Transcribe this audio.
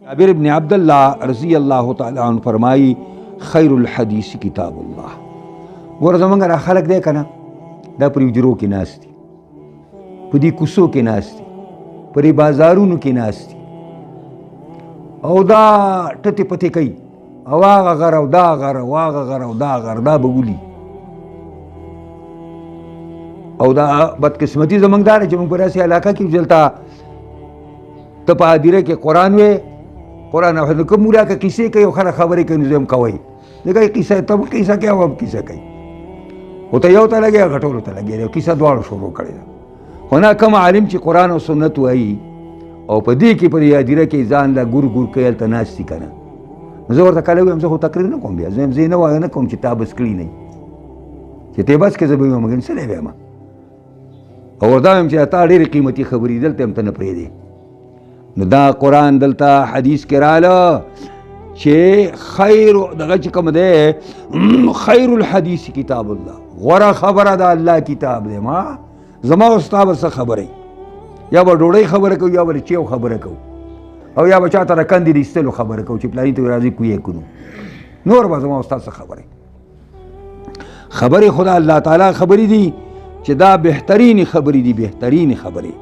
جابر ابن عبداللہ رضی اللہ تعالیٰ عنہ فرمائی خیر الحدیث کتاب اللہ. ګوره زمونږ را خلک دی که نه دا پر حجرو کې ناست دي، په دې کوڅو کې ناست دي، په دې بازارونو کې ناست دي او دا ټتې پتې کوي او هغه غر او دا غر او هغه غر او دا غر دا به ولي. او دا بدقسمتي زمونږ دا دی چې مونږ په داسې علاقه کې دلته ته په هدیره کې قرآن وې قرآن او کوم مولا که کیسې کوي او خلک خبرې کوي نو زه هم کوئ ځکه کیسه ته هم کیسه کوي او هم کیسه کوي، خو ته یو ته لګې او غټولو ته لګې او کیسه دواړو شروع کړې ده. خو نه کوم عالم چې قرآن او سنت وایي او په دې کې په دې هدیره کې ځان له ګور ګور کوي هلته ناست دي که نه، زه ورته کله ویم زه خو تقریر نه کوم، بیا زه یې نه وایه نه کوم چې تا بس کړي نه چې ته بس کې زه به ویم مګر څه دی ویم او ورته وایم چې تا ډېرې قیمتي خبرې دلته هم ته نه پرېږدې. نو دا قرآن دلته حدیث کې راله چې خیر دغه چې کوم دی خیر الحدیث کتاب الله، غوره خبره د الله کتاب دی. ما زما او ستا به څه خبرې، یا به ډوډۍ خبره کوو یا به د چیو خبره کوو او یا به چا ته د کندې د ایستلو خبره کوو چې پلاني ته راځي کوی کړو، نور به زما او ستا څه خبرې. خبرې خدا الله تعالی خبرې دي چې دا بهترین خبرې دي، بهترین خبرې.